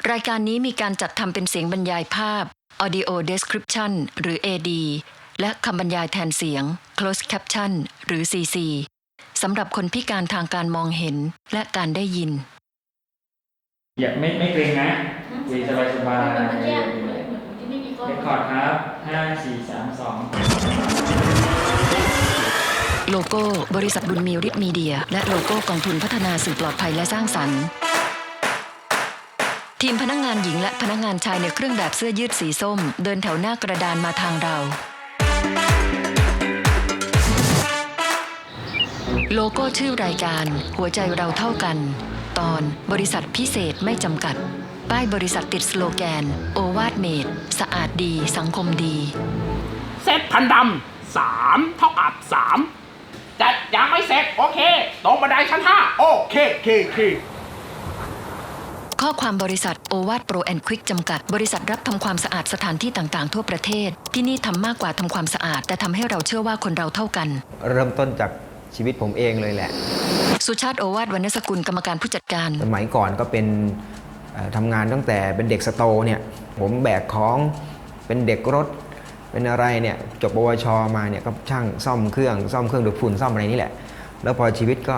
รายการนี้มีการจัดทำเป็นเสียงบรรยายภาพ Audio Description หรือ AD และคำบรรยายแทนเสียง Closed Caption หรือ CC สำหรับคนพิการทางการมองเห็นและการได้ยินอย่าไม่เกรงนะคุยสบายๆเรคคอร์ดครับ5 4 3 2โลโก้บริษัทบุญมีฤทธิ์มีเดียและโลโก้กองทุนพัฒนาสื่อปลอดภัยและสร้างสรรค์ทีมพนักงานหญิงและพนักงานชายในเครื่องแบบเสื้อยืดสีส้มเดินแถวหน้ากระดานมาทางเราโลโก้ชื่อรายการหัวใจเราเท่ากันตอนบริษัทพิเศษไม่จำกัดป้ายบริษัทติดสโลแกนโอวาทเมดสะอาดดีสังคมดีเสร็จพันดำ3เท่ากับ3แต่ยังไม่เสร็จโอเคตรงบันไดชั้น5โอเคข้อความบริษัทโอวาทโปรแอนด์ควิกจำกัดบริษัทรับทำความสะอาดสถานที่ต่างๆทั่วประเทศที่นี่ทำมากกว่าทำความสะอาดแต่ทำให้เราเชื่อว่าคนเราเท่ากันเริ่มต้นจากชีวิตผมเองเลยแหละสุชาติโอวาทวรรณสกุลกรรมการผู้จัดการสมัยก่อนก็เป็นทำงานตั้งแต่เป็นเด็กสโตร์เนี่ยผมแบกของเป็นเด็กรถเป็นอะไรเนี่ยจบปวชมาเนี่ยก็ช่างซ่อมเครื่องดูดฝุ่นซ่อมอะไรนี่แหละแล้วพอชีวิตก็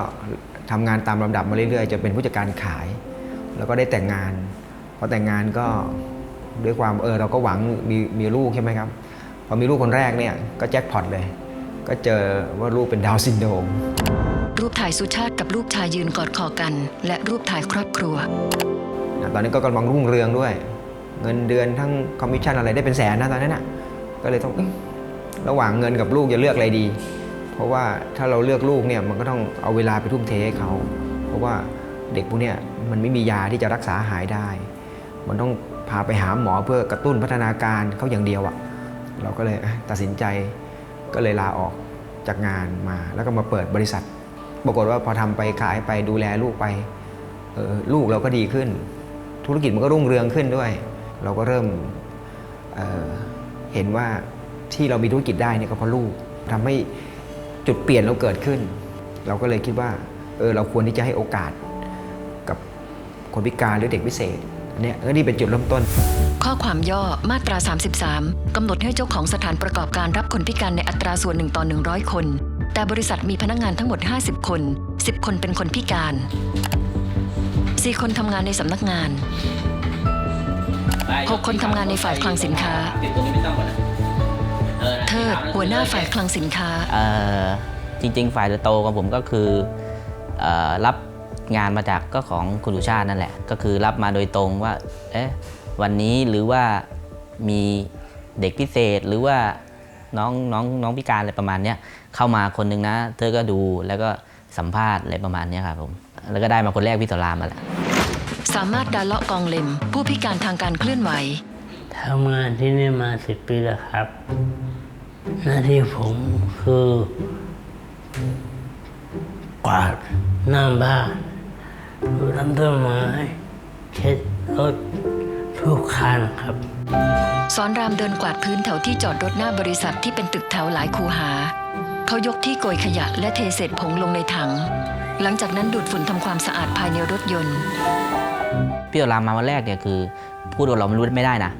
ทำงานตามลำดับมาเรื่อยๆจะเป็นผู้จัดการขายแล้วก็ได้แต่งงานพอแต่งงานก็ด้วยความเราก็หวังมีลูกใช่ไหมครับพอมีลูกคนแรกเนี่ยก็แจ็คพอตเลยก็เจอว่าลูกเป็นดาวน์ซินโดรมรูปถ่ายสุชาติกับลูกชายยืนกอดคอกันและรูปถ่ายครอบครัวตอนนี้ก็กำลังรุ่งเรืองด้วยเงินเดือนทั้งคอมมิชชั่นอะไรได้เป็นแสนนะตอนนั้นก็เลยต้องระหว่างเงินกับลูกจะเลือกอะไรดีเพราะว่าถ้าเราเลือกลูกเนี่ยมันก็ต้องเอาเวลาไปทุ่มเทให้เขาเพราะว่าเด็กพวกนี้มันไม่มียาที่จะรักษาหายได้มันต้องพาไปหาหมอเพื่อกระตุ้นพัฒนาการเขาอย่างเดียวเราก็เลยตัดสินใจก็เลยลาออกจากงานมาแล้วก็มาเปิดบริษัทปรากฏว่าพอทำไปขายไปดูแลลูกไปลูกเราก็ดีขึ้นธุรกิจมันก็รุ่งเรืองขึ้นด้วยเราก็เริ่มเห็นว่าที่เรามีธุรกิจได้เนี่ยก็เพราะลูกทำให้จุดเปลี่ยนเราเกิดขึ้นเราก็เลยคิดว่าเราควรที่จะให้โอกาสกับคนพิการหรือเด็กพิเศษเนี่ยนี่เป็นจุดเริ่มต้นข้อความย่อมาตรา33กำหนดให้เจ้าของสถานประกอบการรับคนพิการในอัตราส่วน1ต่อ100คนแต่บริษัทมีพนักงานทั้งหมด50คน10คนเป็นคนพิการ4คนทำงานในสำนักงาน6คนทำงานในฝ่ายคลังสินค้าเทิดหัวหน้าฝ่ายคลังสินค้าจริงๆฝ่ายโตของผมก็คือรับงานมาจากก็ของคุณสุชาตินั่นแหละก็คือรับมาโดยตรงว่าวันนี้หรือว่ามีเด็กพิเศษหรือว่าน้องพิการอะไรประมาณนี้เข้ามาคนนึงนะเธอก็ดูแล้วก็สัมภาษณ์อะไรประมาณนี้ครับผมแล้วก็ได้มาคนแรกพี่สรามมาแหละสามารถดาเลาะกองเล็มผู้พิการทางการเคลื่อนไหวทำงานที่นี่มา10 ปีแล้วครับหน้าที่ผมคือกวาดหน้าบ้านดูต้นไม้เช็ดรถทุกคันครับสอนรามเดินกวาดพื้นแถวที่จอดรถหน้าบริษัทที่เป็นตึกแถวหลายคูหาเขายกที่โกยขยะและเทเศษผงลงในถังหลังจากนั้นดูดฝุ่นทำความสะอาดภายในรถยนต์พี่สรามมาวันแรกเนี่ยคือพูดว่าเราไม่ได้นะ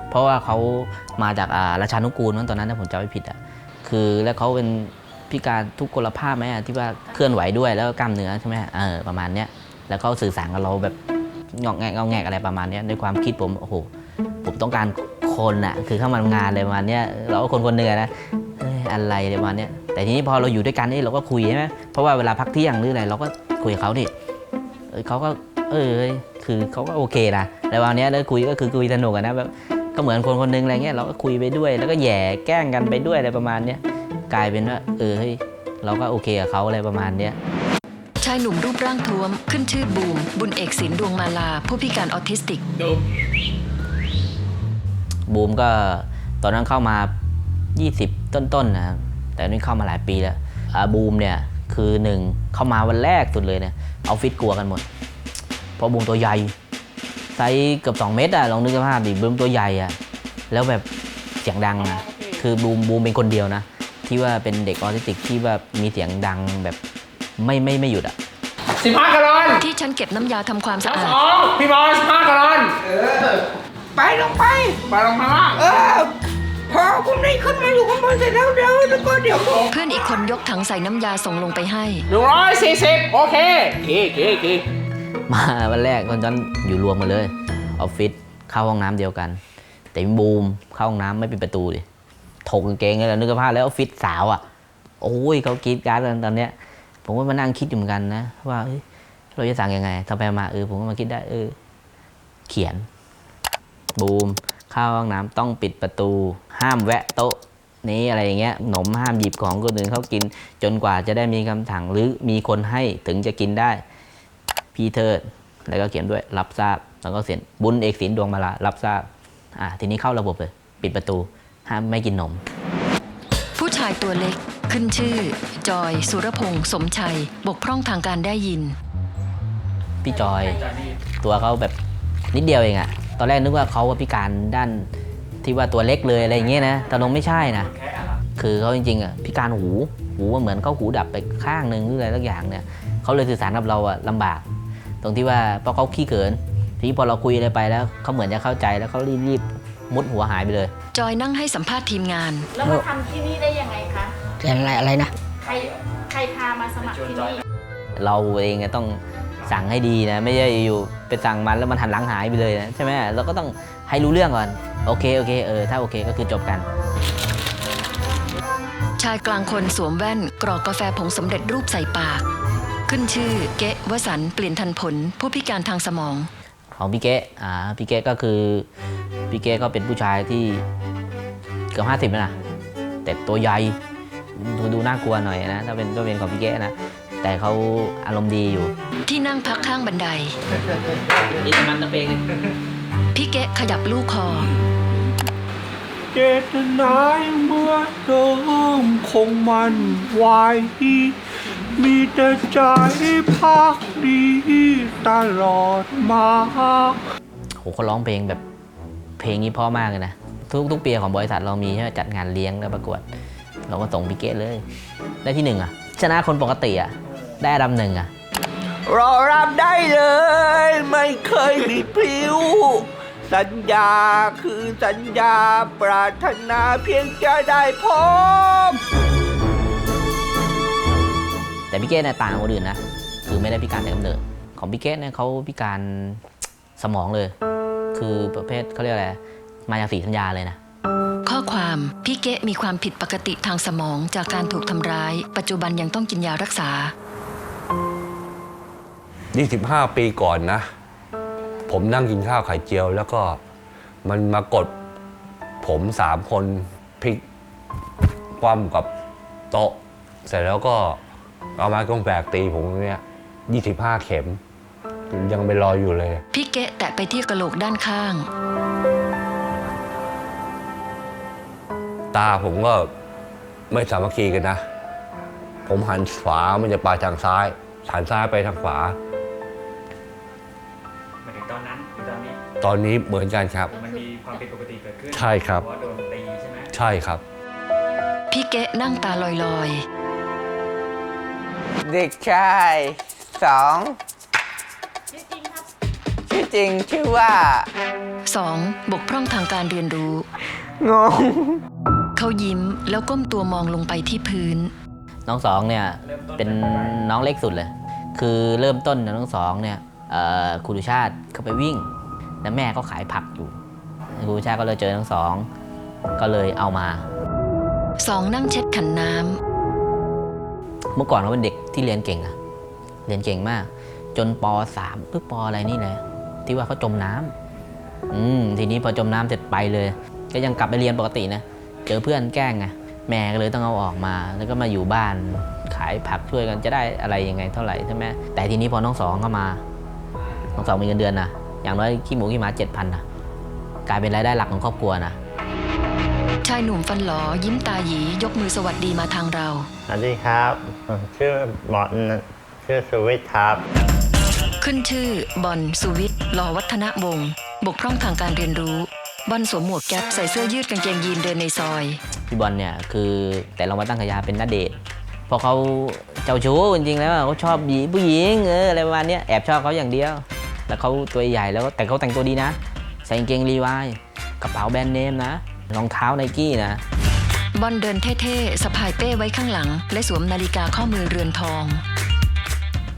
เพราะว่าเขามาจากราชานุกูลตอนนั้นถ้าผมจำไม่ผิดคือแล้วเขาเป็นพิการทุกพลภาพไหมที่ว่าเคลื่อนไหวด้วยแล้วก็กล้ามเนื้อใช่ไหมประมาณเนี้ยแล้วเขาสื่อสารกับเราแบบงอกแงกอะไรประมาณนี้ในความคิดผมโอ้โหผมต้องการคนคือเข้ามาทำงานอะไรประมาณนี้เราก็คนหนึ่งนะอะไรประมาณนี้แต่ทีนี้พอเราอยู่ด้วยกันนี่เราก็คุยใช่ไหมเพราะว่าเวลาพักเที่ยงหรืออะไรเราก็คุยกับเขาดิเขาก็คือเขาก็โอเคนะแต่วันนี้แล้วคุยก็คือคุยสนุกนะแบบก็เหมือนคนหนึ่งอะไรเงี้ยเราก็คุยไปด้วยแล้วก็แย่แกล้งกันไปด้วยอะไรประมาณนี้กลายเป็นว่าเราก็โอเคกับเขาอะไรประมาณนี้ชายหนุ่มรูปร่างท้วมขึ้นชื่อบูมบุญเอกศิลป์ดวงมาลาผู้พิการออทิสติกบูมก็ตอนนั้นเข้ามา20ต้นนะครับแต่นี่เข้ามาหลายปีแล้วบูมเนี่ยคือ1เข้ามาวันแรกสุดเลยเนี่ยออฟฟิศกลัวกันหมดเพราะบูมตัวใหญ่ไซส์เกือบ2 เมตรลองนึกสภาพดิบูมตัวใหญ่แล้วแบบเสียงดังคือบูมเป็นคนเดียวนะที่ว่าเป็นเด็กออทิสติกที่ว่ามีเสียงดังแบบไม่หยุด15 กะลอนที่ฉันเก็บน้ำยาทำความสะอาด2พี่บอล15 กะลอน ไปลงมาล่างพอผมได้ขึ้นมาอยู่ข้างบนเสร็จแล้วเดี๋ยวผม เพื่อนอีกคนยกถังใส่น้ำยาส่งลงไปให้ 140โอเคเค มาวันแรกตอนนั้นอยู่รวมกันเลยออฟฟิศเข้าห้องน้ำเดียวกัน แต่บูมเข้าห้องน้ำไม่ปิดประตูดิถกกางเกงแล้วนึกภาพแล้วออฟฟิศสาวอ่ะโอ้ยเขากรีดการ์ดกันตอนเนี้ยผมก็มานั่งคิดอยู่เหมือนกันนะว่าเราจะสั่งยังไงทำไปมาผมก็มาคิดได้เขียนบูมเข้าห้องน้ำต้องปิดประตูห้ามแวะโต๊ะนี้อะไรอย่างเงี้ยหนมห้ามหยิบของคนอื่นเขากินจนกว่าจะได้มีคำสั่งหรือมีคนให้ถึงจะกินได้พี่เทิดแล้วก็เขียนด้วยรับทราบแล้วก็เขียนบุญเอกศิลป์ดวงมาลารับทราบทีนี้เข้าระบบเลยปิดประตูห้ามไม่กินนม ผู้ชายตัวเล็กขึ้นชื่อ จอย สุรพงษ์สมชัย บกพร่องทางการได้ยิน พี่จอยตัวเขาแบบนิดเดียวเองอะตอนแรกนึกว่าเขาพิการด้านที่ว่าตัวเล็กเลยอะไรอย่างเงี้ยนะแต่ลงไม่ใช่นะคือเขาจริงๆอะพิการหูว่าเหมือนเขาหูดับไปข้างนึงหรืออะไรสักอย่างเนี่ยเขาเลยสื่อสารกับเราอะลำบากตรงที่ว่าเพราะเขาขี้เขินทีนี้พอเราคุยอะไรไปแล้วเขาเหมือนจะเข้าใจแล้วเขารีบมุดหัวหายไปเลย จอยนั่งให้สัมภาษณ์ทีมงาน แล้วมาทำที่นี่ได้ยังไงคะ อะไรนะ ใครพามาสมัครที่นี่ เราเองต้องสั่งให้ดีนะไม่ใช่อยู่ไปสั่งมันแล้วมันหันหลังหายไปเลยนะใช่ไหมเราก็ต้องให้รู้เรื่องก่อนโอเคถ้าโอเคก็คือจบกัน ชายกลางคนสวมแว่นกรอกกาแฟผงสำเร็จรูปใส่ปาก ขึ้นชื่อเกะวสันต์เปลี่ยนทันผลผู้พิการทางสมอง ของพี่เก๊พี่เก๊ก็คือพี่เก๊ก็เป็นผู้ชายที่เกือบ50แล้วนะแต่ตัวใหญ่ดูน่ากลัวหน่อยนะถ้าเป็นของพี่เก๊นะแต่เขาอารมณ์ดีอยู่ ที่นั่งพักข้างบันได นี่มันตะเปง พี่เกะขยับลูกคอ เจตนาเมื่อเดิมคงมันไว้มีแต่ใจพักดีตลอดมา โหเขาร้องเพลงแบบเพลงนี้เพราะมากเลยนะทุกปีของบริษัทเรามีใช่ไหมจัดงานเลี้ยงแล้วประกวดเราก็ส่งพี่เก๊เลยได้ที่1ชนะคนปกติได้อันดับ1 รอรับได้เลยไม่เคยหลีกพลิ้วสัญญาคือสัญญาปรารถนาเพียงจะได้พบ แต่พี่เก๊เนี่ยต่างกับคนอื่นนะคือไม่ได้พิการแต่กำเนิดของพี่เก๊เนี่ยเขาพิการสมองเลยคือประเภทเขาเรียกอะไรมาจากสีสัญญาเลยนะ ข้อความพี่เกะมีความผิดปกติทางสมองจากการถูกทำร้ายปัจจุบันยังต้องกินยารักษา 25 ปีก่อนนะ ผมนั่งกินข้าวไข่เจียวแล้วก็มันมากดผม3 คนพลิกคว่ำกับโต๊ะเสร็จแล้วก็เอาไม้กงแบกตีผมเนี่ย25 เข็มยังเป็นรอยอยู่เลย พี่เกะแตะไปที่กระโหลกด้านข้าง ตาผมก็ไม่สามัคคีกันนะ ผมหันขวามันจะไปทางซ้ายหันซ้ายไปทางขวา มาถึงตอนนั้นถึงตอนนี้ ตอนนี้เหมือนกันครับ มันมีความผิดปกติเกิดขึ้น ใช่ครับ เพราะว่าโดนตีใช่ไหม ใช่ครับ พี่เกะนั่งตาลอย เด็กชายชื่อจริงชื่อว่า ๆ 2. บกพร่องทางการเรียนรู้ งง เขายิ้มแล้วก้มตัวมองลงไปที่พื้น น้อง2เนี่ยเป็นน้องเล็กสุดเลย คือเริ่มต้นน้อง2เนี่ยครูดุชาติเขาไปวิ่งแล้วแม่ก็ขายผักอยู่ครูดุชาติก็เลยเจอน้อง2ก็เลยเอามา 2. นั่งเช็ดขันน้ เมื่อก่อนเขาเป็นเด็กที่เรียนเก่งเรียนเก่งมาก จนป .3 หรือปอะไรนี่แหละที่ว่าเขาจมน้ำทีนี้พอจมน้ำเสร็จไปเลยก็ยังกลับไปเรียนปกตินะเจอเพื่อนแกล้งไงแม่ก็เลยต้องเอาออกมาแล้วก็มาอยู่บ้านขายผักช่วยกันจะได้อะไรยังไงเท่าไหร่ใช่ไหมแต่ทีนี้พอน้อง2เข้ามาน้อง2มีเงินเดือนนะอย่างน้อยขี้หมูขี้หมา 7,000นะกลายเป็นรายได้หลักของครอบครัวนะ ำชายหนุ่มฟันหลอยิ้มตาหยียกมือสวัสดีมาทางเรา สวัสดีครับชื่อบอลชื่อสุวิทย์ครับ ขึ้นชื่อบอลสุวิทย์หล่อวัฒนวงศ์บกพร่องทางการเรียนรู้บอลสวมหมวกแก๊ปใส่เสื้อยืดกางเกงยีนเดินในซอย พี่บอลเนี่ยคือแต่เรามาตั้งฉายาเป็นณเดชน์เพราะเขาเจ้าชู้จริงๆแล้วเขาชอบผู้หญิงอะไรประมาณนี้แอบชอบเขาอย่างเดียวแล้วเขาตัวใหญ่แล้วแต่เขาแต่งตัวดีนะ ใส่กางเกงรีวายกระเป๋าแบรนด์เนมนะรองเท้าไนกี้นะ บอลเดินเท่ๆสะพายเป้ไว้ข้างหลัง และสวมนาฬิกาข้อมือเรือนทอง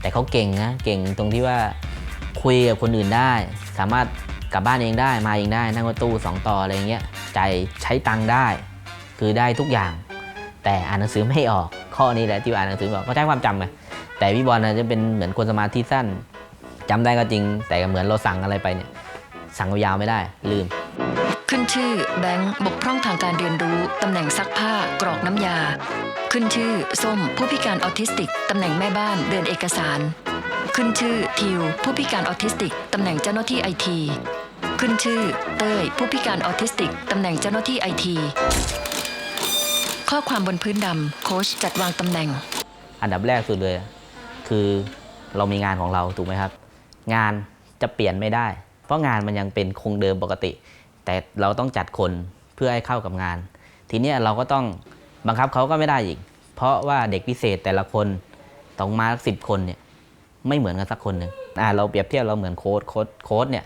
แต่เขาเก่งนะเก่งตรงที่ว่าคุยกับคนอื่นได้ สามารถกลับบ้านเองได้มาเองได้นั่งรถตู้2 ต่ออะไรเงี้ยใจใช้ตังค์ได้ คือได้ทุกอย่าง แต่อ่านหนังสือไม่ออกข้อนี้แหละที่อ่านหนังสือไม่ออกก็ใช้ความจำไงแต่พี่บอลจะเป็นเหมือนคนสมาธิสั้นจำได้ก็จริง แต่เหมือนเราสั่งอะไรไปเนี่ยสั่งยาวๆไม่ได้ลืม ขึ้นชื่อแบงค์บกพร่องทางการเรียนรู้ตำแหน่งซักผ้ากรอกน้ำยา ขึ้นชื่อส้มผู้พิการออทิสติกตำแหน่งแม่บ้านเดินเอกสาร ขึ้นชื่อทิวผู้พิการออทิสติกตำแหน่งเจ้าหน้าที่ไอทีขึ้นชื่อเต้ยผู้พิการออทิสติกตำแหน่งเจ้าหน้าที่ไอทีข้อความบนพื้นดำโค้ชจัดวางตำแหน่ง อันดับแรกสุดเลยคือเรามีงานของเราถูกไหมครับงานจะเปลี่ยนไม่ได้เพราะงานมันยังเป็นคงเดิมปกติแต่เราต้องจัดคนเพื่อให้เข้ากับงานทีนี้เราก็ต้องบังคับเขาก็ไม่ได้อีกเพราะว่าเด็กพิเศษแต่ละคนต้องมา10 คนเนี่ยไม่เหมือนกันสักคนหนึ่งเราเปรียบเทียบเราเหมือนโค้ชเนี่ย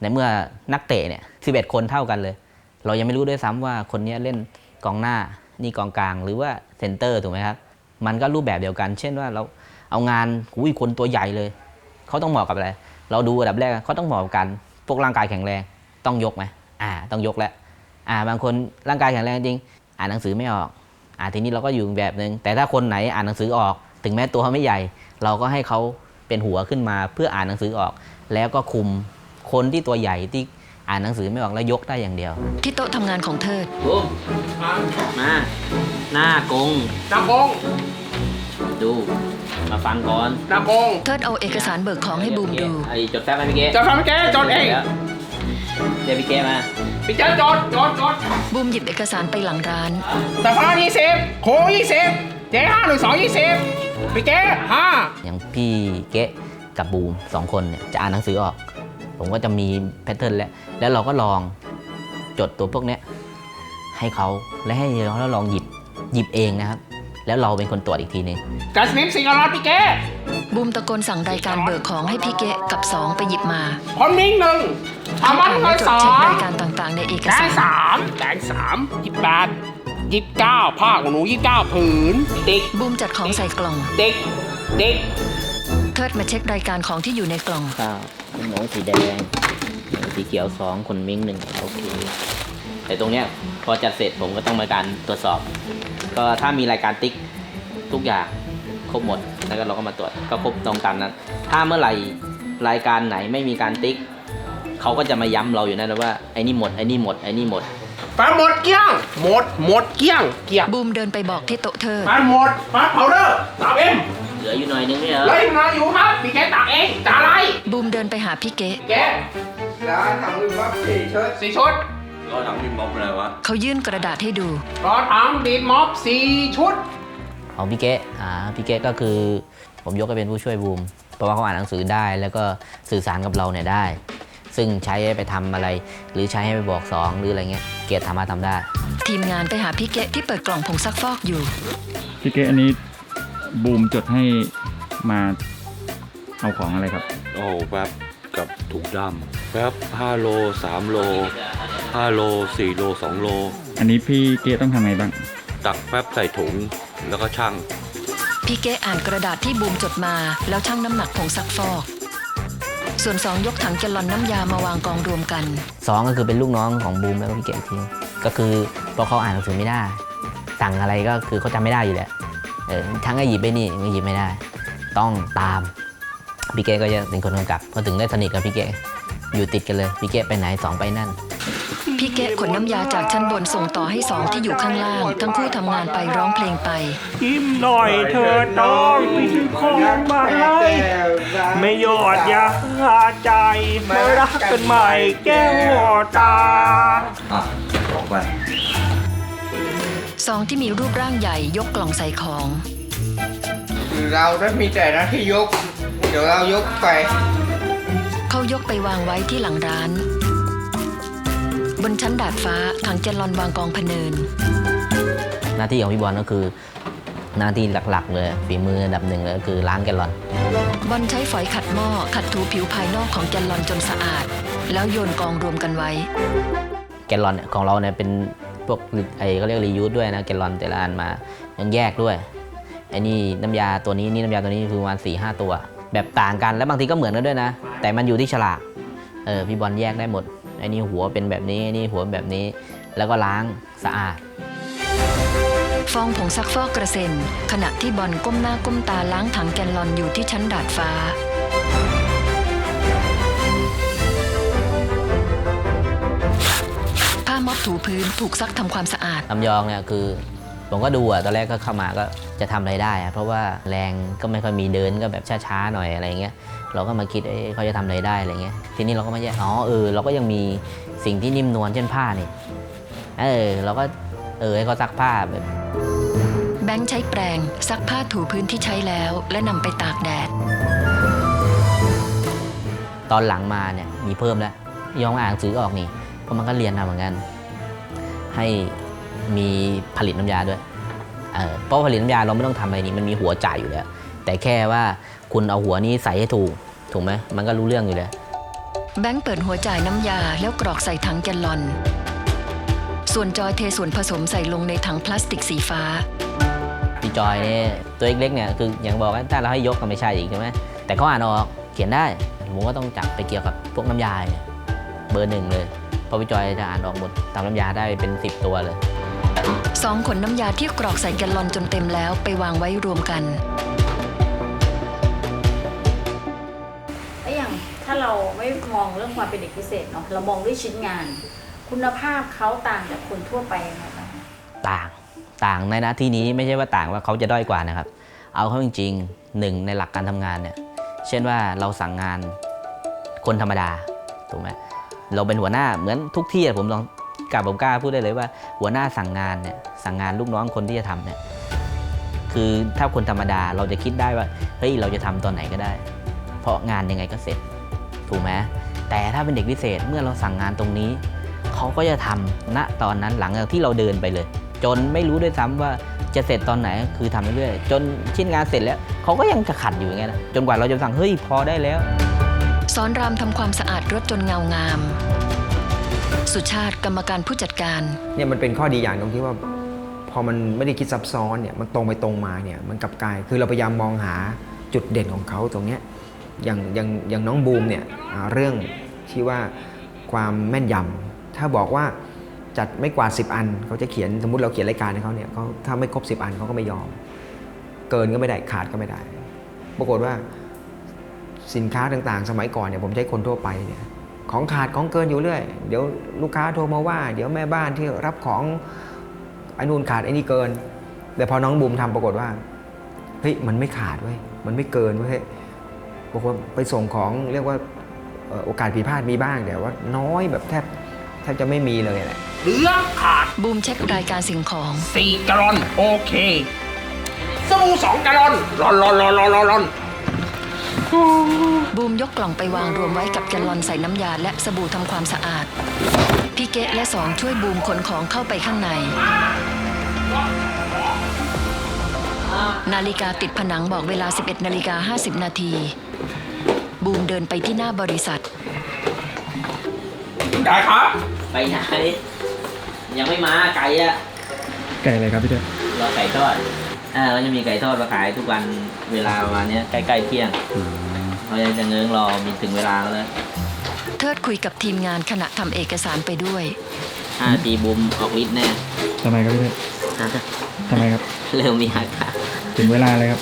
ในเมื่อนักเตะเนี่ย11 คนเท่ากันเลยเรายังไม่รู้ด้วยซ้ำว่าคนนี้เล่นกองหน้านี่กองกลางหรือว่าเซนเตอร์ถูกไหมครับมันก็รูปแบบเดียวกันเช่นว่าเราเอางานคนตัวใหญ่เลยเขาต้องเหมาะกับอะไรเราดูอันดับแรกเขาต้องเหมาะกับการพวกร่างกายแข็งแรงต้องยกไหมต้องยกแล้วบางคนร่างกายแข็งแรงจริงอ่านหนังสือไม่ออกทีนี้เราก็อยู่แบบนึงแต่ถ้าคนไหนอ่านหนังสือออกถึงแม้ตัวเขาไม่ใหญ่เราก็ให้เขาเป็นหัวขึ้นมาเพื่ออ่านหนังสือออกแล้วก็คุมคนที่ตัวใหญ่ที่อ่านหนังสือไม่ออกแล้วยกได้อย่างเดียวที่โต๊ะทำงานของเทิดมาหน้ากงดูมาฟังก่อนนากง เทิดเอาเอกสารเบิกของให้บูมดู จดแฟ้มไหมพี่เก๋จดเอง เดี๋ยวพี่เก๋มาพี่เจ้าจด บูมหยิบเอกสารไปหลังร้าน สภา20โค20เจ๊512 20พี่เจ๊5อย่างพี่เก๋กับบูม2 คนเนี่ยจะอ่านหนังสือออกผมก็จะมีแพทเทิร์นแล้วเราก็ลองจดตัวพวกนี้ให้เขาและให้เราลองหยิบเองนะครับแล้วเราเป็นคนตรวจอีกทีนึงกัสนิปสิงห์รอดพี่เก๋บูมตะโกนสั่งรายการเบิกของให้พี่เก๋กับ2ไปหยิบมาคนนิ่ง1อามันก็2รายการต่างๆในเอกสารแดง3 28 29ผ้าของหนู29ผืนติ๊กบูมจัดของใส่กล่องติ๊กเทิดมาเช็ครายการของที่อยู่ในกล่องคุณหนูสีแดงสีเขียว2คนมิ้ง1โอเคแต่ตรงเนี้ยพอจัดเสร็จผมก็ต้องมาการตรวจสอบก็ถ้ามีรายการติ๊กทุกอย่างครบหมดแล้วก็เราก็มาตรวจก็ครบตรงตามนั้นถ้าเมื่อไหร่รายการไหนไม่มีการติ๊กเขาก็จะมาย้ำเราอยู่นั่นว่าไอ้นี่หมดไอ้นี่หมดไอ้นี่หมดปลาหมดเกี้ยงหมดเกี้ยงบูมเดินไปบอกที่โต๊ะเธอปลาหมดปลาเผาเด้อ3M เหลืออยู่หน่อยนึงเนี่ยเหลืออยู่ครับพี่แกตักเองจ่าอะไรบูมเดินไปหาพี่เก๋แล้วถังวิมม็อบ4 ชุดรอถังวิมม็อบอะไรวะเขายื่นกระดาษให้ดูรอถังวิมม็อบ4 ชุดของพี่เก๋พี่เก๋ก็คือผมยกให้เป็นผู้ช่วยบูมเพราะว่าเขาอ่านหนังสือได้แล้วก็สื่อสารกับเราเนี่ยได้ซึ่งใช้ให้ไปทำอะไรหรือใช้ให้ไปบอก2หรืออะไรเงี้ยเกดสามารถทำได้ทีมงานไปหาพี่เก๋ที่เปิดกล่องผงซักฟอกอยู่พี่เก๋อันนี้บูมจดให้มาเอาของอะไรครับแป๊บกับถุงดำแป๊บ5 โล 3 โล 5 โล 4 โล 2 โลอันนี้พี่เก๋ต้องทำไงบ้างตักแป๊บใส่ถุงแล้วก็ชั่งพี่เก๋อ่านกระดาษที่บูมจดมาแล้วชั่งน้ำหนักผงซักฟอกส่วน2ยกถังแกลลอนน้ำยามาวางกองรวมกัน2ก็คือเป็นลูกน้องของบูมแล้วก็พี่เก๋ทีก็คือพอเขาอ่านหนังสือไม่ได้สั่งอะไรก็คือเขาจำไม่ได้อยู่แล้วทั้งให้หยิบไปนี่ไม่หยิบไม่ได้ต้องตามพี่เก๋ก็จะเป็นคนกำกับพอถึงได้สนิทกับพี่เก๋อยู่ติดกันเลยพี่เก๋ไปไหน2ไปนั่นพี่เก๋ขนน้ำยาจากชั้นบนส่งต่อให้2ที่อยู่ข้างล่างทั้งคู่ทำงานไปร้องเพลงไปยิ้มหน่อยเธอน้องพี่ซื้อของมาให้ไม่หยอดยาใจไม่รักกันใหม่แก้วตาบอกไป2ที่มีรูปร่างใหญ่ยกกล่องใส่ของเราได้มีแต่หน้าที่ยกเดี๋ยวเรายกไปเขายกไปวางไว้ที่หลังร้านบนชั้นดาดฟ้าถังแกลลอนวางกองพะเนินหน้าที่ของพี่บอลก็คือหน้าที่หลักๆเลยฝีมืออันดับ1เลยก็คือล้างแกลลอนบอลใช้ฝอยขัดหม้อขัดถูผิวภายนอกของแกลลอนจนสะอาด แล้วโยนกองรวมกันไว้ แกลลอนเนี่ยของเราเนี่ยเป็นพวกเขาเรียกรียูสด้วยนะแกลลอนแต่ละอันมายังแยกด้วยไอ้นี่น้ำยาตัวนี้นี่น้ำยาตัวนี้คือประมาณ4-5 ตัวแบบต่างกันแล้วบางทีก็เหมือนกันด้วยนะแต่มันอยู่ที่ฉลากพี่บอลแยกได้หมดไอ้นี่หัวเป็นแบบนี้นี่หัวแบบนี้แล้วก็ล้างสะอาด ฟองผงซักฟอกกระเซ็นขณะที่บอลก้มหน้าก้มตาล้างถังแกลลอนอยู่ที่ชั้นดาดฟ้าผ้าม็อบถูพื้นถูกซักทำความสะอาด ลำยองเนี่ยคือผมก็ดูตอนแรกก็เข้ามาก็จะทำอะไรได้เพราะว่าแรงก็ไม่ค่อยมีเดินก็แบบช้าๆหน่อยอะไรเงี้ยเราก็มาคิดเขาจะทำอะไรได้อะไรเงี้ยทีนี้เราก็มาแยกเราก็ยังมีสิ่งที่นิ่มนวลเช่นผ้านี่เราก็ให้เขาซักผ้าแบบแบงค์ใช้แปรงซักผ้าถูพื้นที่ใช้แล้วและนำไปตากแดดตอนหลังมาเนี่ยมีเพิ่มแล้วยองอ่านหนังสือออกนี่เพราะมันก็เรียนมาเหมือนกันให้มีผลิตน้ำยาด้วยเพราะผลิตน้ำยาเราไม่ต้องทำอะไรนี่มันมีหัวจ่ายอยู่แล้วแต่แค่ว่าคุณเอาหัวนี้ใส่ให้ถูกไหมมันก็รู้เรื่องอยู่แล้วแบงค์เปิดหัวจ่ายน้ำยาแล้วกรอกใส่ถังแกลลอนส่วนจอยเทส่วนผสมใส่ลงในถังพลาสติกสีฟ้าพี่จอยเนี่ยตัวเล็กๆเนี่ยคืออย่างบอกว่าถ้าเราให้ยกก็ไม่ใช่อีกใช่ไหมแต่เขาอ่านออกเขียนได้ผมก็ต้องจับไปเกี่ยวกับพวกน้ำยาเนี่ยเบอร์ 1เลยเพราะพี่จอยจะอ่านออกหมดตามน้ำยาได้เป็น10 ตัวเลย2 ขนน้ำยาที่กรอกใส่แกลลอนจนเต็มแล้วไปวางไว้รวมกันแล้วอย่างถ้าเราไม่มองเรื่องความเป็นเด็กพิเศษเนาะเรามองด้วยชิ้นงานคุณภาพเขาต่างจากคนทั่วไปยังไงบ้างต่างในหน้าที่นี้ไม่ใช่ว่าต่างว่าเขาจะด้อยกว่านะครับเอาเข้าจริงๆ1ในหลักการทำงานเนี่ยเช่นว่าเราสั่งงานคนธรรมดาถูกไหมเราเป็นหัวหน้าเหมือนทุกที่ผมกล้าพูดได้เลยว่าหัวหน้าสั่งงานเนี่ยสั่งงานลูกน้องคนที่จะทำเนี่ยคือถ้าคนธรรมดาเราจะคิดได้ว่าเฮ้ยเราจะทำตอนไหนก็ได้เพราะงานยังไงก็เสร็จถูกไหมแต่ถ้าเป็นเด็กพิเศษเมื่อเราสั่งงานตรงนี้เขาก็จะทำณตอนนั้นหลังจากที่เราเดินไปเลยจนไม่รู้ด้วยซ้ำว่าจะเสร็จตอนไหนคือทำเรื่อยๆจนชิ้นงานเสร็จแล้วเขาก็ยังจะขัดอยู่อย่างเงี้ยนะจนกว่าเราจะสั่งเฮ้ยพอได้แล้วสอนรามทำความสะอาดรถจนเงางามสุชาติกรรมการผู้จัดการเนี่ยมันเป็นข้อดีอย่างตรงที่ว่าพอมันไม่ได้คิดซับซ้อนเนี่ยมันตรงไปตรงมาเนี่ยมันกลับกลายคือเราพยายามมองหาจุดเด่นของเขาตรงเนี้ยอย่างน้องบูมเนี่ยเรื่องที่ว่าความแม่นยำถ้าบอกว่าจัดไม่กว่า10 อันเขาจะเขียนสมมุติเราเขียนรายการให้เขาเนี่ยเขาถ้าไม่ครบ10 อันเขาก็ไม่ยอมเกินก็ไม่ได้ขาดก็ไม่ได้ปรากฏว่าสินค้าต่างๆสมัยก่อนเนี่ยผมใช้คนทั่วไปเนี่ยของขาดของเกินอยู่เรื่อยเดี๋ยวลูกค้าโทรมาว่าเดี๋ยวแม่บ้านที่รับของไอ้นู่นขาดไอ้นี่เกินแต่พอน้องบูมทำปรากฏว่าเฮ้ยมันไม่ขาดเว้ยมันไม่เกินเว้ยบอกว่าไปส่งของเรียกว่าโอกาสผิดพลาดมีบ้างแต่ว่าน้อยแบบแทบจะไม่มีเลยแหละเหลือขาดบูมเช็ครายการสิ่งของ4 แกลลอนโอเคสบู่2 แกลลอนร้อนบูมยกกล่องไปวางรวมไว้กับแกลลอนใส่น้ำยาและสบู่ทำความสะอาดพี่เกะและสองช่วยบูมขนของเข้าไปข้างในนาฬิกาติดผนังบอกเวลา 11:50 นาทีบูมเดินไปที่หน้าบริษัทได้ครับไปไหนยังไม่มาไก่อะไรครับพี่เจ้รอไก่ทอดเราจะมีไก่ทอดมาขายทุกวันเวลาประมาณนี้ใกล้ๆเที่ยงเราจะเงิ้งรอมีถึงเวลาแล้วเทิดคุยกับทีมงานขณะทำเอกสารไปด้วย5 นาทีบูมออกฤทธิ์แน่ทำไมครับพี่เจ้ทำไมครับเริ่มมีอาการถึงเวลาเลยครับ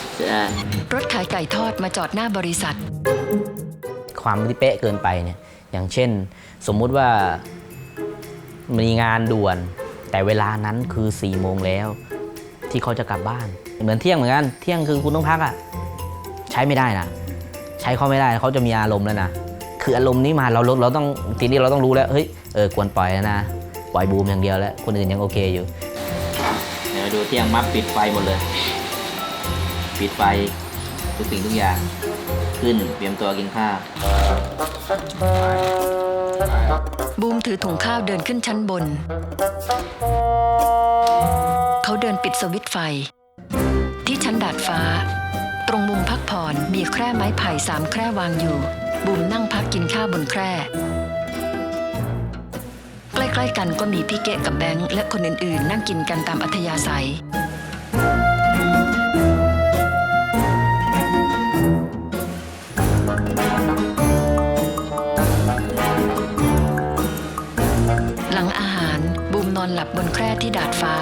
รถขายไก่ทอดมาจอดหน้าบริษัทความที่เป๊ะเกินไปเนี่ยอย่างเช่นสมมุติว่ามีงานด่วนแต่เวลานั้นคือ4 โมงแล้วที่เขาจะกลับบ้านเหมือนเที่ยงเหมือนกันเที่ยงคือคุณต้องพักใช้ไม่ได้นะใช้เขาไม่ได้เขาจะมีอารมณ์แล้วนะคืออารมณ์นี้มาเราต้องทีนี้เราต้องรู้แล้วเฮ้ยควรปล่อยแล้วนะปล่อยบูมอย่างเดียวแล้วคนอื่นยังโอเคอยู่เดี๋ยวดูเที่ยงมัฟปิดไฟหมดเลยปิดไฟทุกสิ่งทุกอย่างขึ้นเตรียมตัวกินข้าวบูมถือถุงข้าวเดินขึ้นชั้นบนเขาเดินปิดสวิตช์ไฟที่ชั้นดาดฟ้าตรงมุมพักผ่อนมีแคร่ไม้ไผ่3 แคร่วางอยู่บูมนั่งพักกินข้าวบนแคร่ ใกล้ๆกันก็มีพี่เกะกับแบงค์และคนอื่นๆนั่งกินกันตามอัธยาศัยหลังอาหารบูมนอนหลับบนแคร่ที่ดาดฟ้า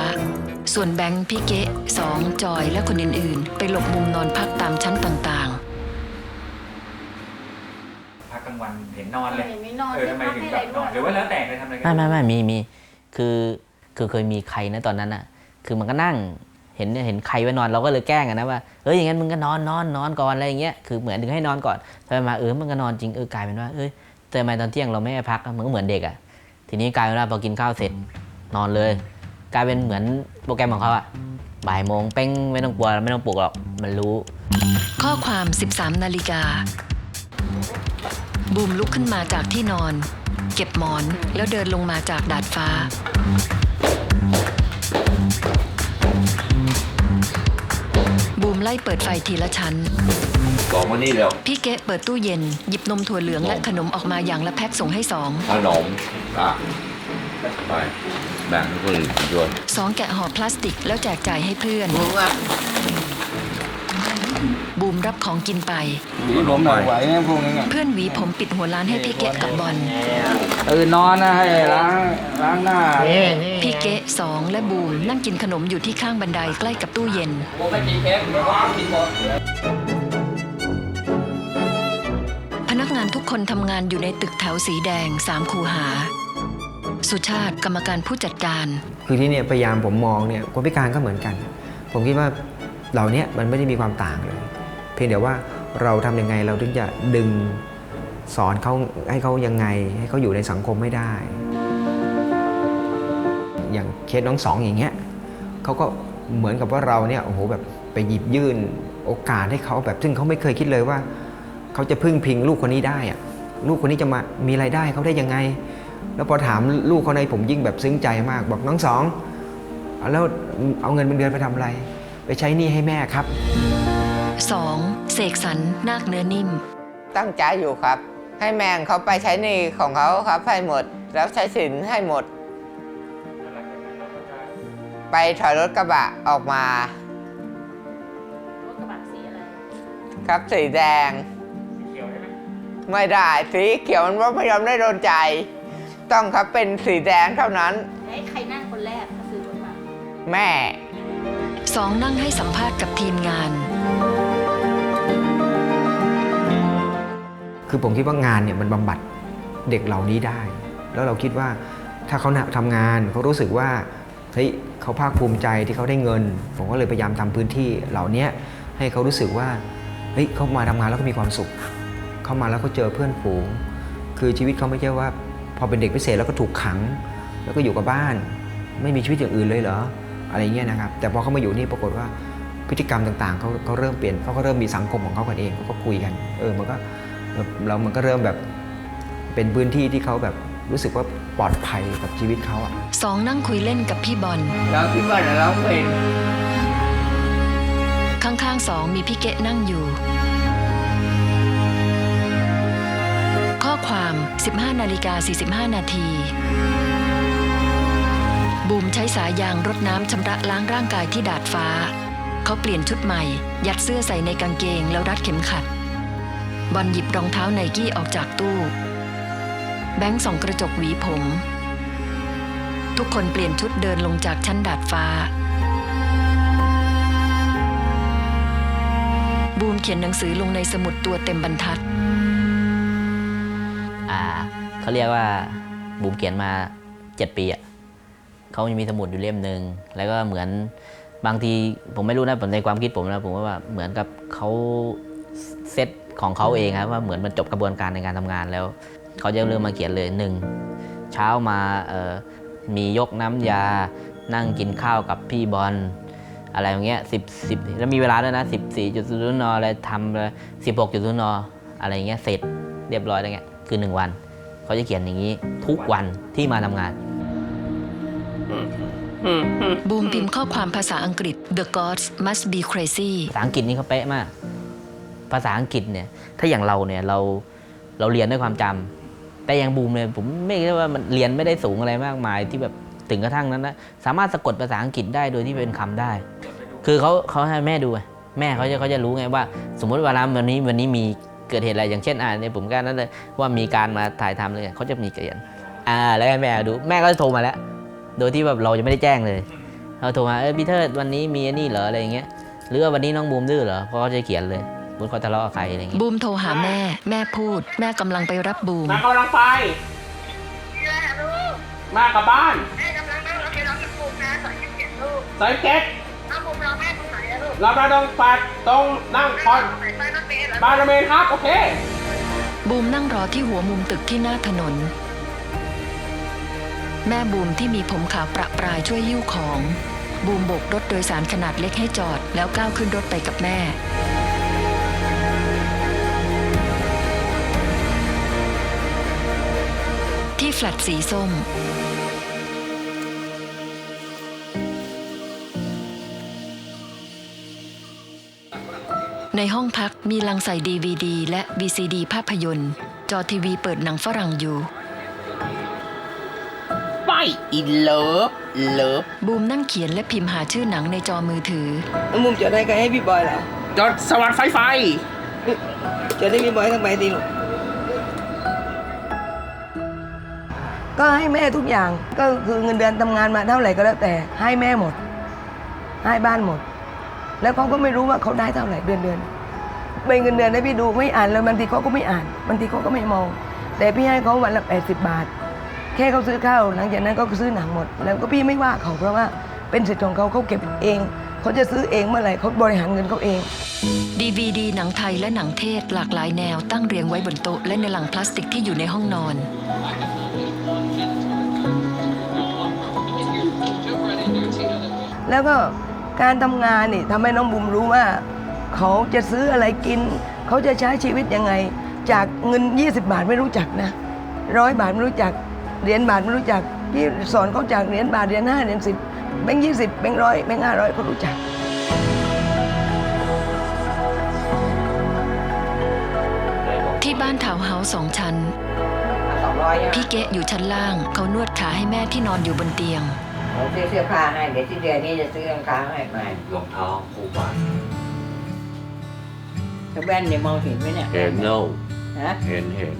ส่วนแบงค์พี่เกะสองจอยและคนอื่นๆไปหลบมุมนอนพักตามชั้นต่างๆพักกลางวันเห็นนอนเลย เห็นมีนอน ทำไมถึงแบบนอนหรือว่าแล้วแต่ไปทำอะไรกั ไม่มีคือเคยมีใครนะตอนนั้นอ่ะคือมันก็นั่งเห็นใครไว้นอนเราก็เลยแกล้งกันนะว่าอย่างงั้นมึงก็นอนก่อนอะไรอย่างเงี้ยคือเหมือนถึงให้นอนก่อนทำไมมามันก็นอนจริงกลายเป็นว่าแต่ทำไมตอนเที่ยงเราไม่ให้พักมันก็เหมือนเด็กอ่ะทีนี้กลายเป็นว่าพอกินข้าวเสร็จนอนเลยกลายเป็นเหมือนโปรแกรมของเขาอ่ะบ่ายโมงเป้งไม่ต้องกลัวไม่ต้องปลุกหรอกมันรู้ข้อความ 13 นาฬิกาบูมลุกขึ้นมาจากที่นอนเก็บหมอนแล้วเดินลงมาจากดาดฟ้าบูมไล่เปิดไฟทีละชั้นบอกมานี่เร็ว พี่เกะเปิดตู้เย็นหยิบนมถั่วเหลืองและขนมออกมาอย่างละแพ็คส่งให้สองขนมไปแบ่งให้คนอื่นด้วยสองแกะห่อพลาสติกแล้วแจกจ่ายให้เพื่อนบูมรับของกินไปผมหน่อยไหวไหมพวกนี้เพื่อนหวีผมปิดหัวล้านให้พี่เกะกับบอลนอนนะให้ล้างหน้าพี่เกะสองและบูมนั่งกินขนมอยู่ที่ข้างบันไดใกล้กับตู้เย็นพนักงานทุกคนทำงานอยู่ในตึกแถวสีแดง3 คูหาสุชาติกรรมการผู้จัดการคือที่เนี่ยพยายามผมมองเนี่ยคนพิการก็เหมือนกันผมคิดว่าเหล่านี้มันไม่ได้มีความต่างเลยเพียงแต่ว่าเราทำยังไงเราถึงจะดึงสอนเขาให้เขายังไงให้เขาอยู่ในสังคมไม่ได้อย่างเคสน้องสองอย่างเงี้ยเขาก็เหมือนกับว่าเราเนี่ยโอ้โหแบบไปหยิบยื่นโอกาสให้เขาแบบซึ่งเขาไม่เคยคิดเลยว่าเขาจะพึ่งพิงลูกคนนี้ได้อะลูกคนนี้จะมามีรายได้เขาได้ยังไงแล้วพอถามลูกคนไหนผมยิ่งแบบซึ้งใจมากบอกน้องสองแล้วเอาเงินเป็นเดือนไปทำอะไรไปใช้หนี้ให้แม่ครับ 2. เสกสรรนาคเนื้อนิ่มตั้งใจอยู่ครับให้แมงเขาไปใช้หนี้ของเขาครับให้หมดแล้วใช้สินให้หมดไปถอยรถกระบะออกมารถกระบะสีอะไรครับสีแดงสีเขียวได้ไหมไม่ได้สีเขียวมันไม่ยอมได้โดนใจต้องครับเป็นสีแดงเท่านั้นให้ใครนั่งคนแรกก็ซื้อรถมาแม่2. นั่งให้สัมภาษณ์กับทีมงานคือผมคิดว่างานเนี่ยมันบำบัดเด็กเหล่านี้ได้แล้วเราคิดว่าถ้าเขาทำงานเขารู้สึกว่าเฮ้ยเขาภาคภูมิใจที่เขาได้เงินผมก็เลยพยายามทำพื้นที่เหล่านี้ให้เขารู้สึกว่าเฮ้ยเขามาทำงานแล้วก็มีความสุขเข้ามาแล้วเขาเจอเพื่อนฝูงคือชีวิตเขาไม่ใช่ว่าพอเป็นเด็กพิเศษแล้วก็ถูกขังแล้วก็อยู่กับบ้านไม่มีชีวิตอย่างอื่นเลยเหรออะไรเงี้ยนะครับแต่พอเขามาอยู่นี่ปรากฏว่าพฤติกรรมต่างๆเขาเริ่มเปลี่ยนเขาก็เริ่มมีสังคมของเขากันเองเขาก็คุยกันมันก็เริ่มแบบเป็นพื้นที่ที่เขาแบบรู้สึกว่าปลอดภัยกับชีวิตเขา2. นั่งคุยเล่นกับพี่บอลแล้วพี่บอลร้องเพลงข้างๆ2มีพี่เกะนั่งอยู่ข้อความ 15:45 นาทีบูมใช้สายยางรดน้ำชำระล้างร่างกายที่ดาดฟ้าเขาเปลี่ยนชุดใหม่ยัดเสื้อใส่ในกางเกงแล้วรัดเข็มขัดบอลหยิบรองเท้าไนกี้ออกจากตู้แบงค์ส่องกระจกหวีผมทุกคนเปลี่ยนชุดเดินลงจากชั้นดาดฟ้าบูมเขียนหนังสือลงในสมุดตัวเต็มบรรทัดเขาเรียกว่าบูมเขียนมา7 ปีเขาจะมีสมุดอยู่เล่มหนึ่งแล้วก็เหมือนบางทีผมไม่รู้นะผมในความคิดผมนะผมว่าเหมือนกับเขาเซตของเขาเองครับว่าเหมือนมันจบกระบวนการในการทำงานแล้วเขาจะเริ่มมาเขียนเลย1เช้ามามียกน้ำยานั่งกินข้าวกับพี่บอลอะไรอย่างเงี้ย10แล้วมีเวลาด้วยนะ 14.00 นอะไรทำเลย 16.00 นอะไรอย่างเงี้ยเสร็จเรียบร้อยอะไรเงี้ยคือ1 วันเขาจะเขียนอย่างนี้ทุกวันที่มาทำงานบูมพิมพ์ข้อความภาษาอังกฤษ The gods must be crazy ภาษาอังกฤษนี่เขาเป๊ะมากภาษาอังกฤษเนี่ยถ้าอย่างเราเนี่ยเราเรียนด้วยความจ แต่อย่างบูมเนี่ยผมไม่คิดว่ามันเรียนไม่ได้สูงอะไรมากมายที่แบบถึงกระทั่งนั้นนะสามารถสะกดภาษาอังกฤษได้โดยที่เป็นคำได้ คือเขาให้แม่ดูแม่เขาจะรู้ไงว่า สมมติเวลาวันนี้มีเกิดเหตุอะไรอย่างเช่นเนี่ยผมก็นั้นเลยว่ามีการมาถ่ายทำเลยเขาจะมีเขียนแล้วให้แม่ดูแม่ก็จะโทรมาแล้ว โดยที่แบบเราจะไม่ได้แจ้งเลยเขาโทรมาพี่เทิดวันนี้มีนี่เหรออะไรอย่างเงี้ยหรือว่าวันนี้น้องบูมดื้อเหรอเขาจะเขียนเลยบูมเขาทะเลาะกับใครอะไรอย่างเงี้ย บูมโทรหาแม่ แม่พูด แม่กำลังไปรับบูม มากำลังไปมากับบ้าน แม่กำลังนั่งรถไปรับลูกนะ37ลูก สายเก็ต น้องบุมรอแม่ตรงไหนอะลูก เราตรงปัดตรงนั่งคอน ไปรถเมล์เหรอ บ้านรถเมล์ครับโอเค บูมนั่งรอที่หัวมุมตึกที่หน้าถนน แม่บูมที่มีผมขาวประปรายช่วยยิ้วของ บูมโบกรถโดยสารขนาดเล็กให้จอด แล้วก้าวขึ้นรถไปกับแม่ ที่แฟลตสีส้ม ในห้องพักมีลังใส่ DVD และ VCD ภาพยนตร์ จอทีวีเปิดหนังฝรั่งอยู่ ไปอินเลิฟเลิฟ บูมนั่งเขียนและพิมพ์หาชื่อหนังในจอมือถือ น้องมุมจดได้กันให้พี่บอยเหรอ จดสวัสดิ์ไฟ จดได้พี่บอยทั้งใบดีลูกก็ให้แม่ทุกอย่างก็คือเงินเดือนทำงานมาเท่าไหร่ก็แล้วแต่ให้แม่หมด ให้บ้านหมด แล้วเขาก็ไม่รู้ว่าเขาได้เท่าไหร่เดือนเป็นเงินเดือนให้พี่ดูไม่อ่านเลยบางทีเขาก็ไม่อ่านบางทีเขาก็ไม่มอง แต่พี่ให้เขาวันละ80 บาท แค่เขาซื้อข้าวหลังจากนั้นก็ซื้อหนังหมด แล้วก็พี่ไม่ว่าเขาเพราะว่าเป็นสิทธิ์ของเขาเก็บเองเขาจะซื้อเองเมื่อไหร่เขาบริหารเงินเขาเอง DVD หนังไทยและหนังเทศหลากหลายแนวตั้งเรียงไว้บนโต๊ะและในลังพลาสติกที่อยู่ในห้องนอน แล้วก็การทำงานนี่ทำให้น้องบุ๋มรู้ว่าเขาจะซื้ออะไรกินเขาจะใช้ชีวิตยังไงจากเงิน20 บาทไม่รู้จักนะ100 บาทไม่รู้จักเหรียญบาทไม่รู้จักพี่สอนเขาจากเหรียญบาทเหรียญ5เหรียญ10แบงค์20แบงค์100แบงค์500เขารู้จัก ที่บ้านทาวน์เฮาส์2 ชั้น พี่เกะอยู่ชั้นล่าง เขานวดขาให้แม่ที่นอนอยู่บนเตียง เราซื้อเสื้อผ้าให้เดี๋ยวที่เดือนนี้จะซื้อรองเท้าให้ไป รองเท้าคู่บ้าน แล้วแว่นเนี่ยมองเห็นไหมเนี่ย เห็นแล้ว ฮะ เห็น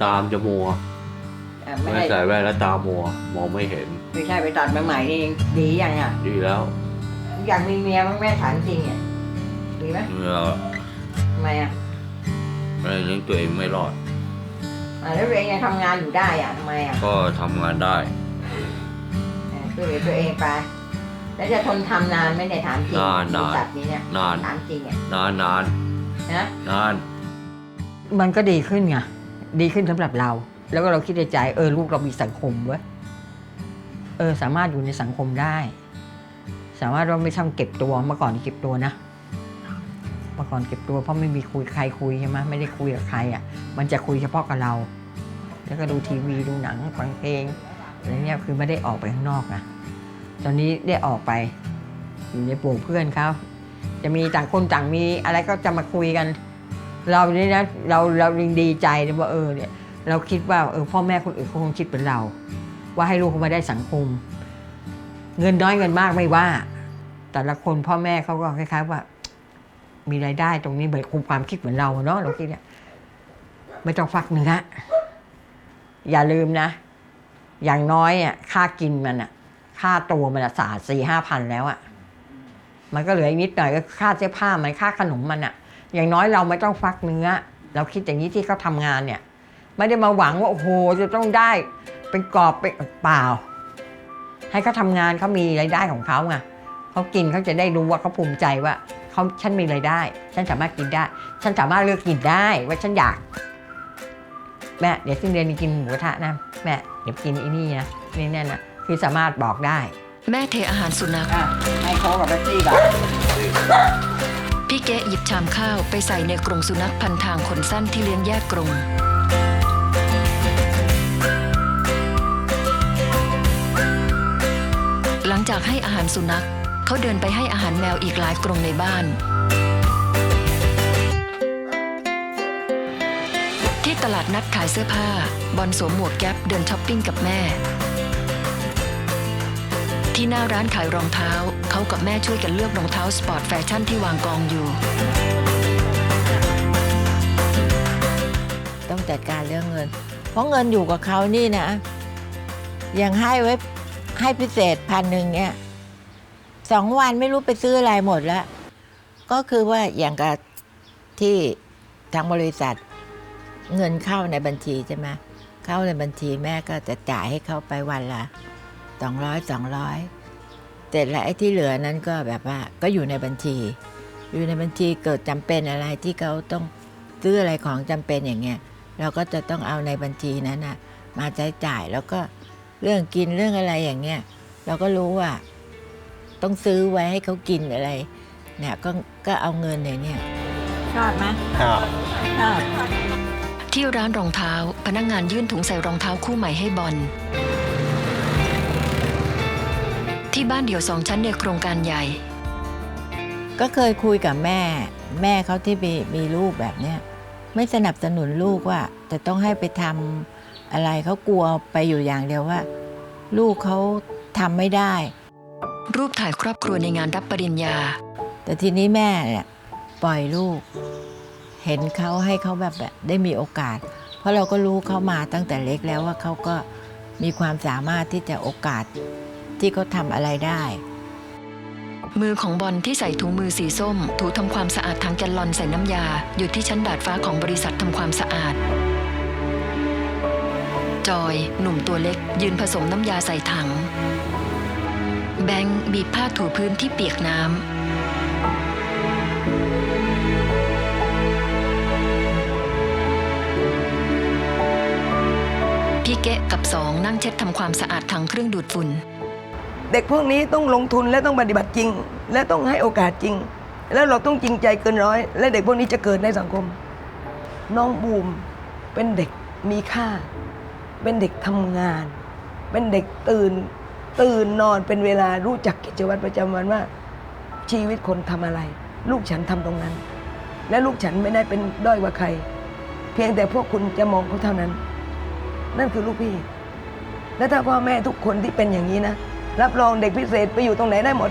ตามจะมัว ไม่ ไม่ ได้ ใส่แว่นแล้วตามัวมองไม่เห็น ไม่ใช่ไปตัดมาใหม่นี่ดียังอ่ะ ดีแล้ว อยากมีเมียมั้งแม่ถามจริงอ่ะดีไหม เรา ทำไมอ่ะ ไม่เลี้ยงตัวเองไม่รอด แล้วตัวเองยังทำงานอยู่ได้อ่ะทำไมอ่ะ ก็ทำงานได้ ช่วยเหลือตัวเองไปแล้วจะทนทำนานไหมเนี่ยถามจริง นาน บริษัทนี้เนี่ย นาน ถามจริงอ่ะ นาน นะ นาน มันก็ดีขึ้นไงดีขึ้นสำหรับเรา แล้วก็เราคิดในใจลูกเรามีสังคมเว้ยสามารถอยู่ในสังคมได้ สามารถว่าไม่ต้องเก็บตัวเมื่อก่อนเก็บตัวนะเมื่อก่อนเก็บตัวเพราะไม่มีใครคุยใช่ไหมไม่ได้คุยกับใครอ่ะมันจะคุยเฉพาะกับเรา แล้วก็ดูทีวีดูหนังฟังเพลงอะไรเงี้ยคือไม่ได้ออกไปข้างนอกนะตอนนี้ได้ออกไปอยู่ในหมู่เพื่อนเขาจะมีต่างคนต่างมีอะไรก็จะมาคุยกัน เราเนี่ยนะเรายังดีใจเลยว่าเนี่ยเราคิดว่าพ่อแม่คนอื่นเขาคงคิดเหมือนเรา ว่าให้ลูกเขามาได้สังคม เงินน้อยเงินมากไม่ว่า แต่ละคนพ่อแม่เขาก็คล้ายๆว่ามีรายได้ตรงนี้เหมือนความคิดเหมือนเราเนาะเราคิดเนี่ยไม่ต้องฟักเนื้ออย่าลืมนะอย่างน้อยอ่ะค่ากินมันอ่ะค่าตัวมันอ่ะ4-5 พันแล้วอ่ะมันก็เหลืออีกนิดหน่อยก็ค่าเสื้อผ้ามันค่าขนมมันอ่ะอย่างน้อยเราไม่ต้องฟักเนื้อเราคิดอย่างนี้ที่เขาทำงานเนี่ยไม่ได้มาหวังว่าโอ้โหจะต้องได้เป็นกอบเป็นเปล่าให้เขาทำงานเขามีรายได้ของเขาไงเขากินเขาจะได้รู้ว่าเขาภูมิใจว่าฉันมีรายได้ฉันสามารถกินได้ฉันสามารถเลือกกินได้ว่าฉันอยากแม่เดี๋ยวสิ้นเดือนนี้กินหมูกระทะนะแม่เดี๋ยวกินนี่นะนี่แน่นะคือสามารถบอกได้ แม่เทอาหารสุนัข ให้เขากับแท็กซี่ก่อน พี่เกะหยิบชามข้าวไปใส่ในกรงสุนัขพันทางขนสั้นที่เลี้ยงแยกกรงหลังจากให้อาหารสุนัขเขาเดินไปให้อาหารแมวอีกหลายกรงในบ้านที่ ตลาดนัดขายเสื้อผ้าบอลสวมหมวกแก๊ปเดินช้อปปิ้งกับแม่ที่หน้าร้านขายรองเท้าเขากับแม่ช่วยกันเลือกรองเท้าสปอร์ตแฟชั่นที่วางกองอยู่ต้องจัดการเรื่องเงินเพราะเงินอยู่กับเขานี่นะยังให้ไว้ให้พิเศษ1,000เนี่ย2 วันไม่รู้ไปซื้ออะไรหมดแล้วก็คือว่าอย่างกับที่ทางบริษัทเงินเข้าในบัญชีใช่ไหมเข้าในบัญชีแม่ก็จะจ่ายให้เขาไปวันละ200เสร็จแล้วไอ้ที่เหลือนั้นก็แบบว่าก็อยู่ในบัญชีเกิดจำเป็นอะไรที่เขาต้องซื้ออะไรของจำเป็นอย่างเงี้ยเราก็จะต้องเอาในบัญชีนั้นนะมาใช้จ่ายแล้วก็เรื่องกินเรื่องอะไรอย่างเงี้ยเราก็รู้ว่าต้องซื้อไว้ให้เขากินอะไรเนี่ยก็เอาเงินเนี่ยชอบไหมชอบที่ร้านรองเท้าพนักงานยื่นถุงใส่รองเท้าคู่ใหม่ให้บอลที่บ้านเดี่ยว2 ชั้นในโครงการใหญ่ก็เคยคุยกับแม่เขาที่มีลูกแบบเนี้ยไม่สนับสนุนลูกว่าจะต้องให้ไปทำอะไรเขากลัวไปอยู่อย่างเดียวว่าลูกเขาทำไม่ได้รูปถ่ายครอบครัวในงานรับปริญญาแต่ทีนี้แม่เนี่ยปล่อยลูกเห็นเขาให้เขาแบบได้มีโอกาสเพราะเราก็รู้เขามาตั้งแต่เล็กแล้วว่าเขาก็มีความสามารถที่จะโอกาสที่เขาทำอะไรได้มือของบอลที่ใส่ถุงมือสีส้มถูทำความสะอาดถังแกลลอนใส่น้ำยาอยู่ที่ชั้นดาดฟ้าของบริษัททำความสะอาดจอยหนุ่มตัวเล็กยืนผสมน้ำยาใส่ถังแบงค์บีบผ้าถูพื้นที่เปียกน้ำพี่เกะกับ2นั่งเช็ดทำความสะอาดถังเครื่องดูดฝุ่นเด็กพวกนี้ต้องลงทุนและต้องปฏิบัติจริงและต้องให้โอกาสจริงแล้วเราต้องจริงใจเกินร้อยและเด็กพวกนี้จะเกิดในสังคมน้องบูมเป็นเด็กมีค่าเป็นเด็กทำงานเป็นเด็กตื่นนอนเป็นเวลารู้จักกิจวัตรประจำวันว่าชีวิตคนทำอะไรลูกฉันทำตรงนั้นและลูกฉันไม่ได้เป็นด้อยกว่าใครเพียงแต่พวกคุณจะมองเขาเท่านั้นนั่นคือลูกพี่และถ้าพ่อแม่ทุกคนที่เป็นอย่างนี้นะรับรองเด็กพิเศษไปอยู่ตรงไหนได้หมด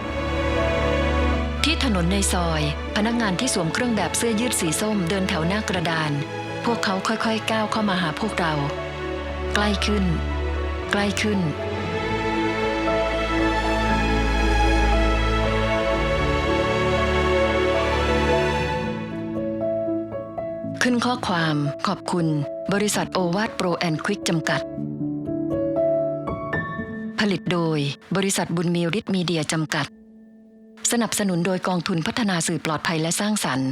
ที่ถนนในซอยพนักงานที่สวมเครื่องแบบเสื้อยืดสีส้มเดินแถวหน้ากระดานพวกเขาค่อยๆก้าวเข้ามาหาพวกเราใกล้ขึ้นใกล้ขึ้นขึ้นข้อความขอบคุณบริษัทโอวาทโปรแอนด์ควิกจำกัดผลิตโดยบริษัทบุญมีฤทธิ์มีเดียจำกัดสนับสนุนโดยกองทุนพัฒนาสื่อปลอดภัยและสร้างสรรค์